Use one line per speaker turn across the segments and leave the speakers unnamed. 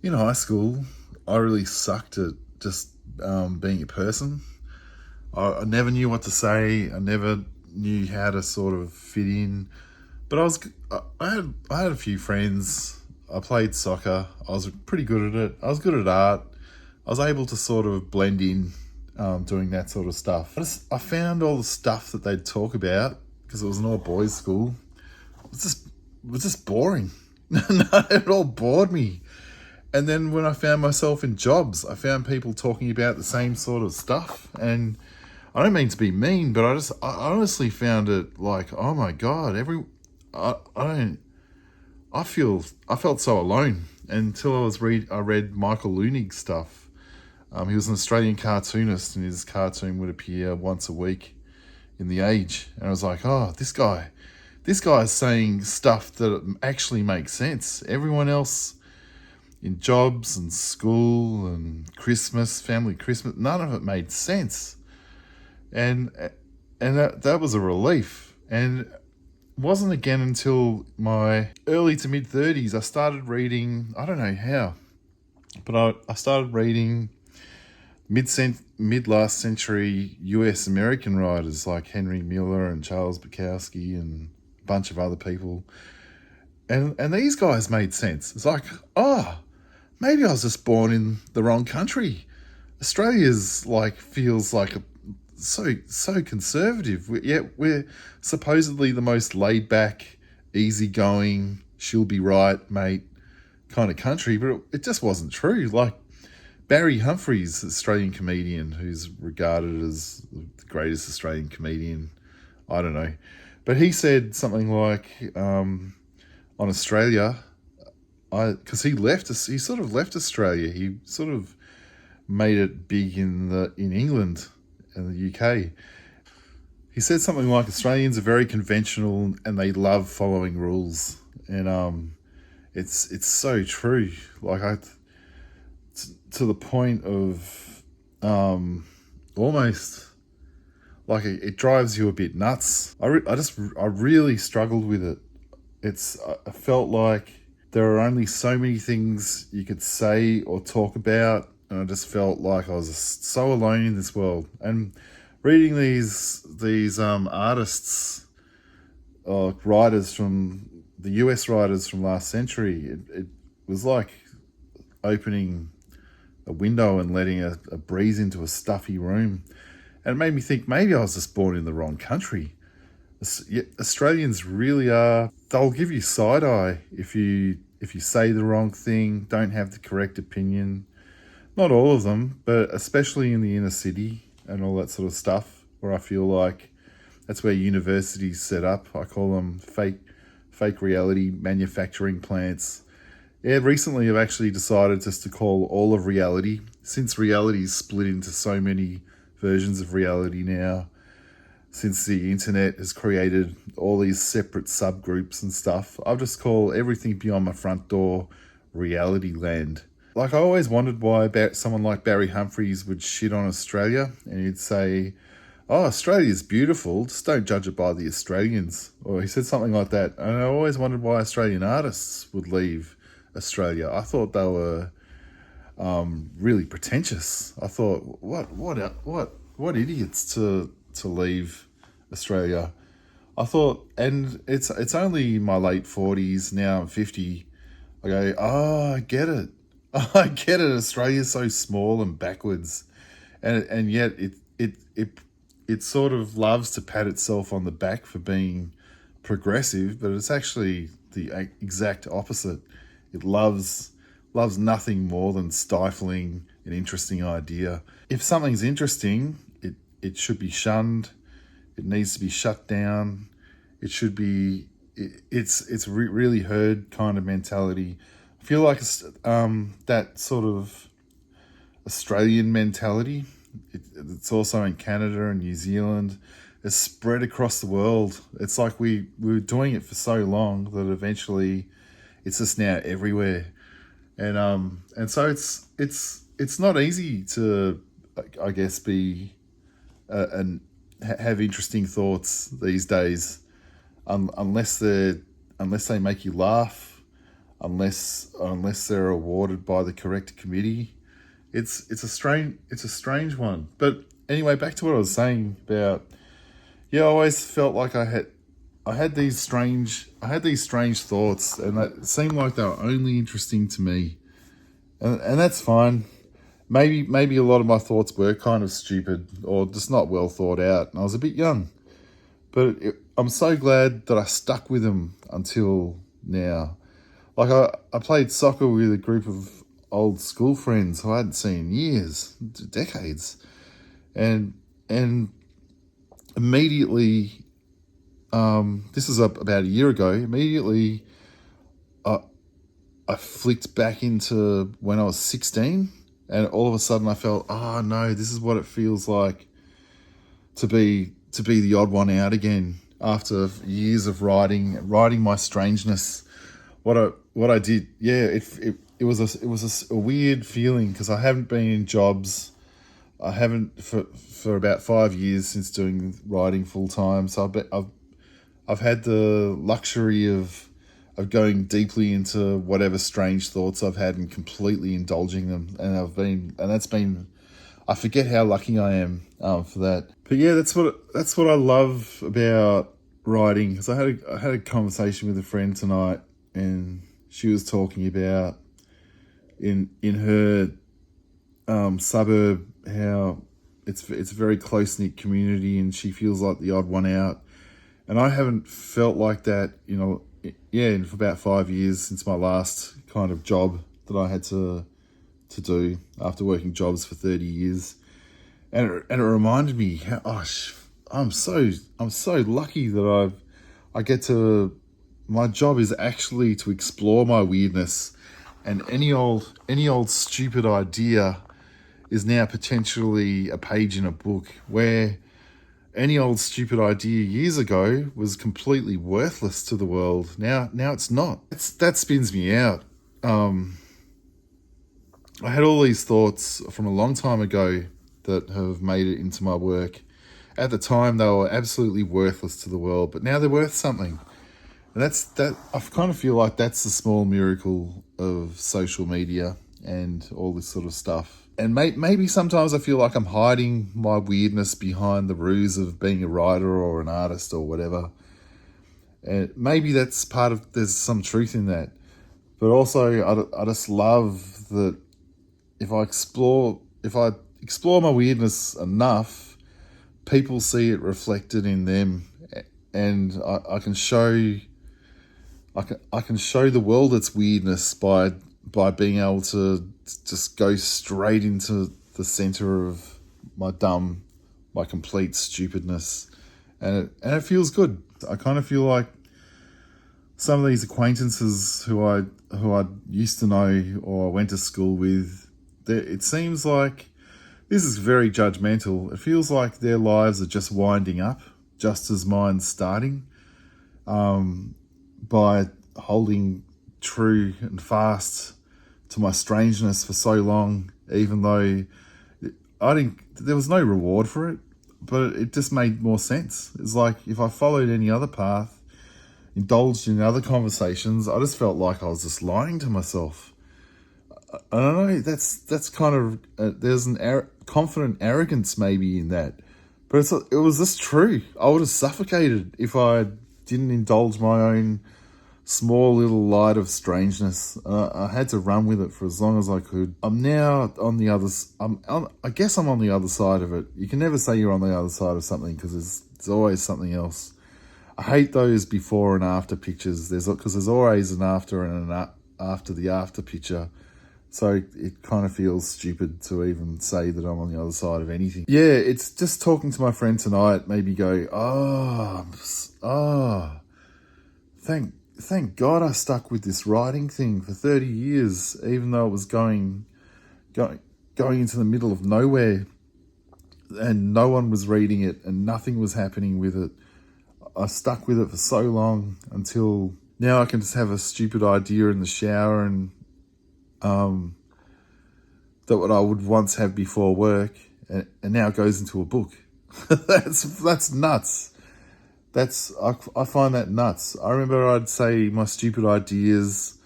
In high school, I really sucked at just being a person. I never knew what to say. I never knew how to sort of fit in. But I had a few friends. I played soccer. I was pretty good at it. I was good at art. I was able to sort of blend in, doing that sort of stuff. I found all the stuff that they'd talk about because it was an all boys school. It was just boring. It all bored me. And then when I found myself in jobs, I found people talking about the same sort of stuff. And I don't mean to be mean, but I honestly found it like, oh my God, I don't, I felt so alone until I read Michael Loonig's stuff. He was an Australian cartoonist, and his cartoon would appear once a week in The Age. And I was like, oh, this guy is saying stuff that actually makes sense. Everyone else in jobs and school and Christmas, family Christmas, none of it made sense. And that was a relief. And it wasn't again until my early to mid 30s I started reading, I don't know how, but I started reading mid last century US American writers like Henry Miller and Charles Bukowski and a bunch of other people. And these guys made sense. It's like, oh, maybe I was just born in the wrong country. Australia's like feels like so conservative. Yet we're supposedly the most laid back, easygoing, she'll be right, mate, kind of country. But it just wasn't true. Like Barry Humphries, Australian comedian, who's regarded as the greatest Australian comedian. I don't know, but he said something like, on Australia, because he sort of left Australia. He sort of made it big in England and the UK. He said something like Australians are very conventional and they love following rules, and it's so true. Like to the point of almost like it drives you a bit nuts. I really struggled with it. I felt like there are only so many things you could say or talk about, and I just felt like I was so alone in this world. And reading these artists, writers from the US writers from last century, it was like opening a window and letting a breeze into a stuffy room. And it made me think maybe I was just born in the wrong country. Australians really are. They'll give you side eye if you say the wrong thing, don't have the correct opinion. Not all of them, but especially in the inner city and all that sort of stuff, where I feel like that's where universities set up. I call them fake reality manufacturing plants. Yeah, recently I've actually decided just to call all of reality, since reality is split into so many versions of reality now, since the internet has created all these separate subgroups and stuff. I'll just call everything beyond my front door reality land. Like I always wondered why someone like Barry Humphries would shit on Australia, and he'd say, oh, Australia's beautiful, just don't judge it by the Australians. Or he said something like that. And I always wondered why Australian artists would leave Australia. I thought they were really pretentious. I thought, what idiots to leave Australia. I thought, and it's only my late 40s now. I'm 50. I go, oh, I get it. I get it. Australia's so small and backwards, and yet it sort of loves to pat itself on the back for being progressive, but it's actually the exact opposite. It loves nothing more than stifling an interesting idea. If something's interesting, it should be shunned. It needs to be shut down. It should be. It's really herd kind of mentality. I feel like that sort of Australian mentality. It's also in Canada and New Zealand. It's spread across the world. It's like we were doing it for so long that eventually it's just now everywhere. And so it's not easy to, I guess, be and have interesting thoughts these days, unless they make you laugh, unless they're awarded by the correct committee. It's a strange one. But anyway, back to what I was saying about, yeah, I always felt like I had these strange thoughts, and that seemed like they were only interesting to me, and that's fine. Maybe a lot of my thoughts were kind of stupid or just not well thought out, and I was a bit young. But I'm so glad that I stuck with them until now. Like I played soccer with a group of old school friends who I hadn't seen in years, decades, and immediately, this was about a year ago. Immediately, I flicked back into when I was 16, and all of a sudden I felt, oh no, this is what it feels like to be the odd one out again after years of writing my strangeness. What I did, yeah, it was a weird feeling because I haven't been in jobs. I haven't for about 5 years since doing writing full time. So I've had the luxury of going deeply into whatever strange thoughts I've had and completely indulging them, and that's been, I forget how lucky I am for that. But yeah, that's what I love about writing. Because I had a conversation with a friend tonight, and she was talking about in her suburb how it's a very close knit community, and she feels like the odd one out. And I haven't felt like that, for about 5 years since my last kind of job that I had to do after working jobs for 30 years. And it reminded me how, I'm so lucky that I get to, my job is actually to explore my weirdness, and any old stupid idea is now potentially a page in a book, where any old stupid idea years ago was completely worthless to the world. Now it's not. That spins me out. I had all these thoughts from a long time ago that have made it into my work. At the time, they were absolutely worthless to the world, but now they're worth something. And I kind of feel like that's the small miracle of social media and all this sort of stuff. And maybe sometimes I feel like I'm hiding my weirdness behind the ruse of being a writer or an artist or whatever. And maybe that's there's some truth in that. But also, I just love that if I explore my weirdness enough, people see it reflected in them, and I can show the world its weirdness by being able to just go straight into the center of my complete stupidness, and it feels good. I kind of feel like some of these acquaintances who I used to know or went to school with, it seems like, this is very judgmental, it feels like their lives are just winding up, just as mine's starting, by holding true and fast to my strangeness for so long, even though there was no reward for it, but it just made more sense. It's like if I followed any other path, indulged in other conversations, I just felt like I was just lying to myself. I don't know, that's kind of, there's an confident arrogance maybe in that, but it was just true. I would have suffocated if I didn't indulge my own small little light of strangeness. I had to run with it for as long as I could. I'm now on the other. I guess I'm on the other side of it. You can never say you're on the other side of something because there's always something else. I hate those before and after pictures. Because there's always an after and an after the after picture. So it kind of feels stupid to even say that I'm on the other side of anything. Yeah, it's just talking to my friend tonight made me go, thank God I stuck with this writing thing for 30 years, even though it was going into the middle of nowhere and no one was reading it and nothing was happening with it. I stuck with it for so long until now I can just have a stupid idea in the shower and that what I would once have before work, and now it goes into a book. That's nuts. I find that nuts. I remember I'd say my stupid ideas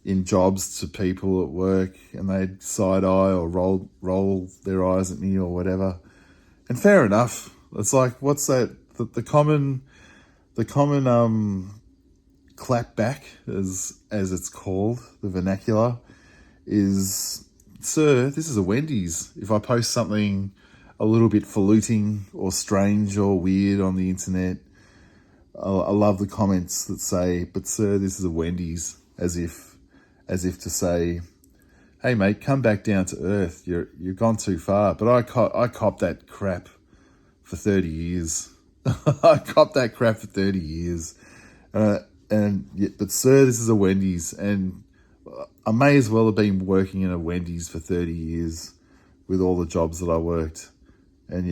in jobs to people at work, and they'd side eye or roll their eyes at me or whatever. And fair enough. It's like, what's that? The common clap back, as it's called, the vernacular, is, "Sir, this is a Wendy's." If I post something a little bit faluting or strange or weird on the internet, I love the comments that say, "But sir, this is a Wendy's," as if to say, "Hey mate, come back down to earth. You've gone too far." But I copped that crap for 30 years. I copped that crap for 30 years. But sir, this is a Wendy's, and I may as well have been working in a Wendy's for 30 years with all the jobs that I worked. And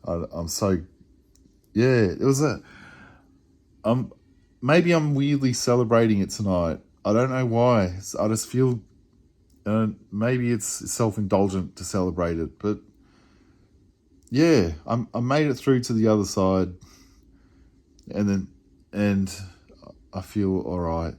I'm so, it was maybe I'm weirdly celebrating it tonight. I don't know why. I just feel, maybe it's self-indulgent to celebrate it, but yeah, I made it through to the other side, and I feel all right.